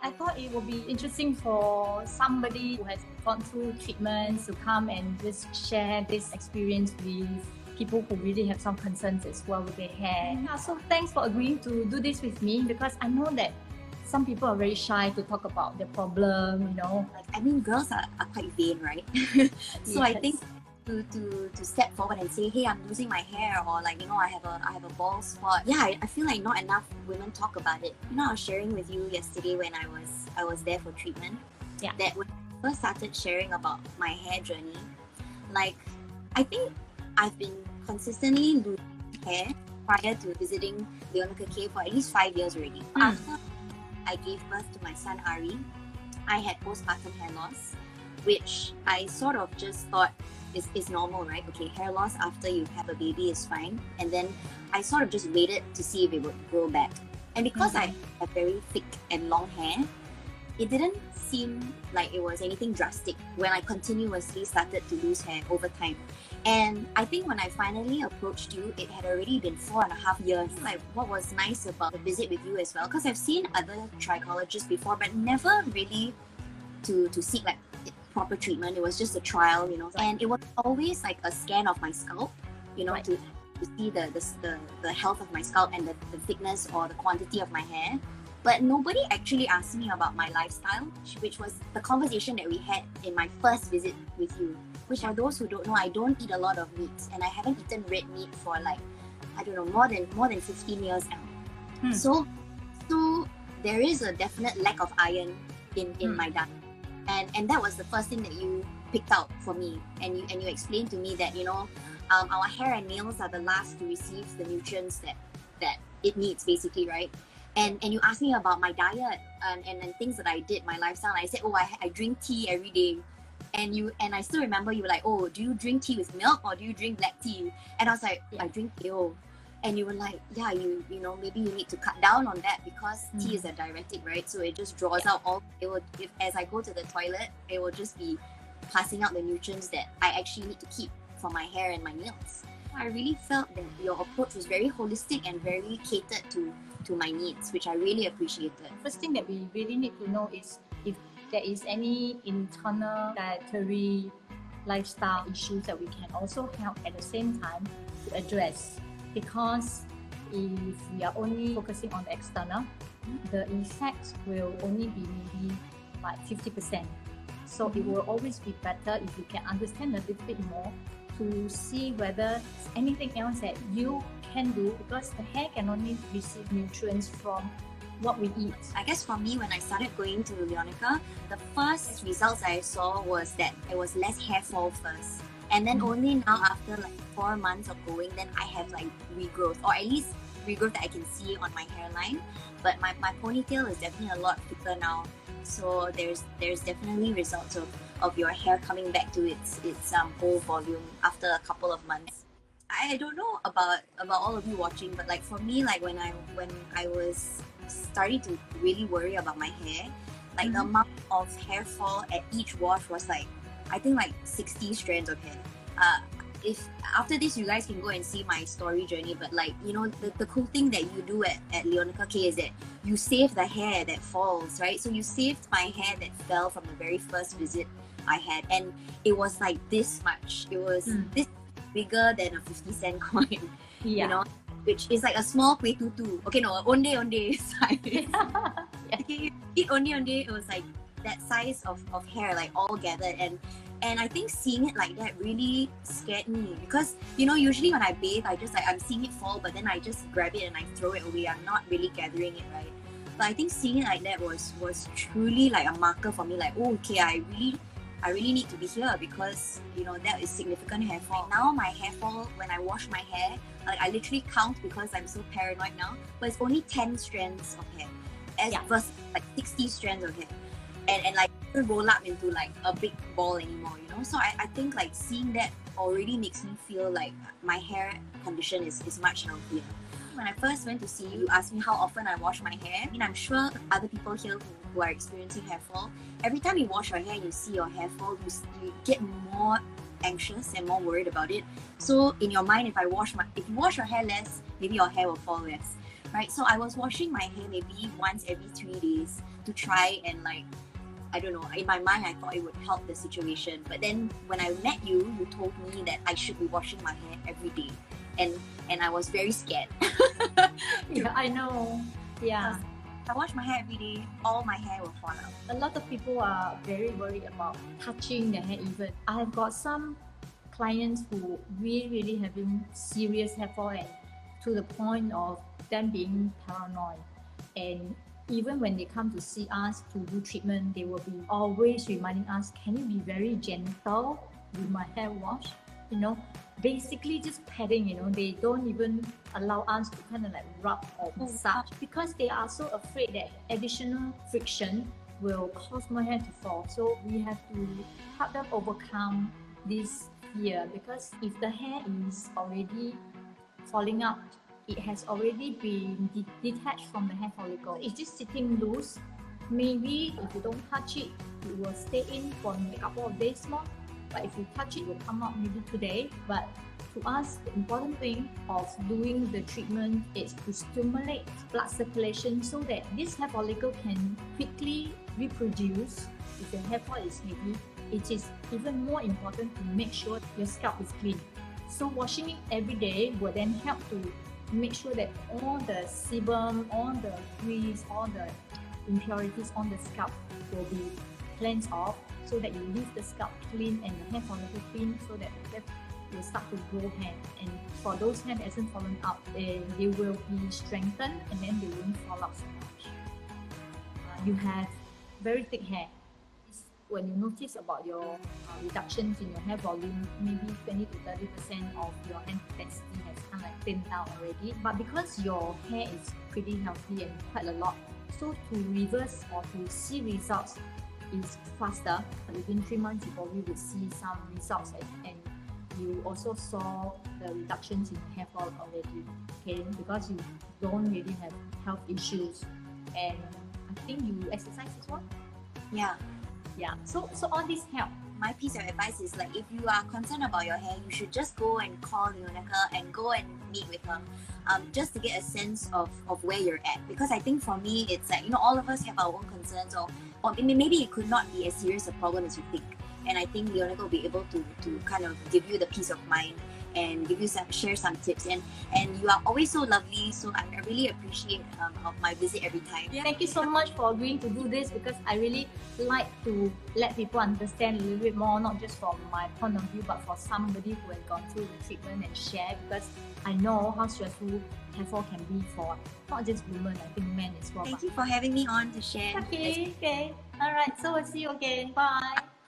I thought it would be interesting for somebody who has gone through treatments to come and just share this experience with people who really have some concerns as well with their hair. Yeah, so thanks for agreeing to do this with me, because I know that some people are very shy to talk about their problem, you know. I mean, girls are quite vain, right? So I think to step forward and say, hey, I'm losing my hair, or like, you know, I have a bald spot. Yeah, I feel like not enough women talk about it. You know, I was sharing with you yesterday when I was there for treatment. Yeah. That when I first started sharing about my hair journey, like, I think I've been consistently losing hair prior to visiting Leonica K for at least 5 years already. After I gave birth to my son Ari, I had postpartum hair loss, which I sort of just thought is normal, right? Okay, hair loss after you have a baby is fine. And then I sort of just waited to see if it would grow back. And because I have very thick and long hair, it didn't seem like it was anything drastic when I continuously started to lose hair over time. And I think when I finally approached you, it had already been 4.5 years. Like, what was nice about the visit with you as well, because I've seen other trichologists before, but never really to seek like proper treatment. It was just a trial, you know, and it was always like a scan of my scalp, you know, to see the health of my scalp and the thickness or the quantity of my hair. But nobody actually asked me about my lifestyle, which was the conversation that we had in my first visit with you. Which, for those who don't know, I don't eat a lot of meats, and I haven't eaten red meat for like, I don't know, more than 15 years now. So there is a definite lack of iron in my diet. And that was the first thing that you picked out for me, and you explained to me that, you know, our hair and nails are the last to receive the nutrients that it needs, basically, right? And you asked me about my diet and things that I did, my lifestyle. And I said, oh, I drink tea every day. And I still remember you were like, oh, do you drink tea with milk or do you drink black tea? And I was like, I drink teh. And you were like, yeah, you know, maybe you need to cut down on that, because tea is a diuretic, right? So it just draws out all, as I go to the toilet, it will just be passing out the nutrients that I actually need to keep for my hair and my nails. I really felt that your approach was very holistic and very catered to my needs, which I really appreciated. First thing that we really need to know is if there is any internal dietary lifestyle issues that we can also help at the same time to address. Because if we are only focusing on the external, the effects will only be maybe like 50%. So it will always be better if you can understand a little bit more to see whether there's anything else that you can do, because the hair can only receive nutrients from what we eat. I guess for me, when I started going to Leonica, the first results I saw was that there was less hair fall first. And then only now, after like 4 months of going, then I have like regrowth, or at least regrowth that I can see on my hairline. But my ponytail is definitely a lot thicker now. So there's definitely results of your hair coming back to its old volume after a couple of months. I don't know about all of you watching, but like for me, like when I was starting to really worry about my hair, like the amount of hair fall at each wash was like, I think like 60 strands of hair. If after this you guys can go and see my story journey, but like, you know, the cool thing that you do at Leonica K is that you save the hair that falls, right? So you saved my hair that fell from the very first visit I had, and it was like this much. It was this bigger than a 50-cent coin, you know, which is like a small kueh tutu. Okay, no, onde size. Okay, you eat onde, it was like that size of hair, like all gathered, and I think seeing it like that really scared me, because, you know, usually when I bathe, I just like, I'm seeing it fall, but then I just grab it and I throw it away. I'm not really gathering it, right? But I think seeing it like that was truly like a marker for me, like, oh, okay, I really need to be here, because, you know, that is significant hair fall. Now my hair fall, when I wash my hair, like I literally count because I'm so paranoid now, but it's only 10 strands of hair versus like 60 strands of hair. And like it doesn't roll up into like a big ball anymore, you know? So I think like seeing that already makes me feel like my hair condition is much healthier. When I first went to see you, you asked me how often I wash my hair. I mean, I'm sure other people here who are experiencing hair fall, every time you wash your hair and you see your hair fall, you get more anxious and more worried about it. So in your mind, if you wash your hair less, maybe your hair will fall less, right? So I was washing my hair maybe once every 3 days to try and like, I don't know, in my mind I thought it would help the situation. But then when I met you, you told me that I should be washing my hair every day. And I was very scared. Yeah, I know. Yeah. If I wash my hair every day, all my hair will fall out. A lot of people are very worried about touching their hair even. I have got some clients who really having serious hair fall, and to the point of them being paranoid. And even when they come to see us to do treatment, they will be always reminding us, can you be very gentle with my hair wash? You know, basically just patting, you know, they don't even allow us to kind of like rub or massage because they are so afraid that additional friction will cause my hair to fall. So we have to help them overcome this fear, because if the hair is already falling out, it has already been detached from the hair follicle. It's just sitting loose. Maybe if you don't touch it, it will stay in for a couple of days more. But if you touch it, it will come out maybe today. But to us, the important thing of doing the treatment is to stimulate blood circulation so that this hair follicle can quickly reproduce. If the hair fall is heavy, it is even more important to make sure your scalp is clean. So washing it every day will then help to make sure that all the sebum, all the grease, all the impurities on the scalp will be cleansed off, so that you leave the scalp clean and the hair follicle clean, so that will start to grow hair. And for those hair that hasn't fallen out, they will be strengthened and then they won't fall out so much. You have very thick hair. When you notice about your reductions in your hair volume, maybe 20 to 30% of your hair density has kind of like thinned down already. But because your hair is pretty healthy and quite a lot, so to reverse or to see results is faster. Within 3 months, you probably would see some results, and you also saw the reductions in hair fall already. Okay, because you don't really have health issues, and I think you exercise as well. Yeah. Yeah, so all this help. My piece of advice is like, if you are concerned about your hair, you should just go and call Aarika and go and meet with her, just to get a sense of where you're at. Because I think for me, it's like, you know, all of us have our own concerns, or maybe it could not be as serious a problem as you think. And I think Aarika will be able to kind of give you the peace of mind and give you share some tips. And you are always so lovely, so I really appreciate my visit every time. Yeah. Thank you so much for agreeing to do this, because I really like to let people understand a little bit more, not just from my point of view, but for somebody who has gone through the treatment and share, because I know how stressful hair fall can be for not just women, I think men as well. Thank you for having me on to share. Okay. Alright, so we'll see you again. Bye.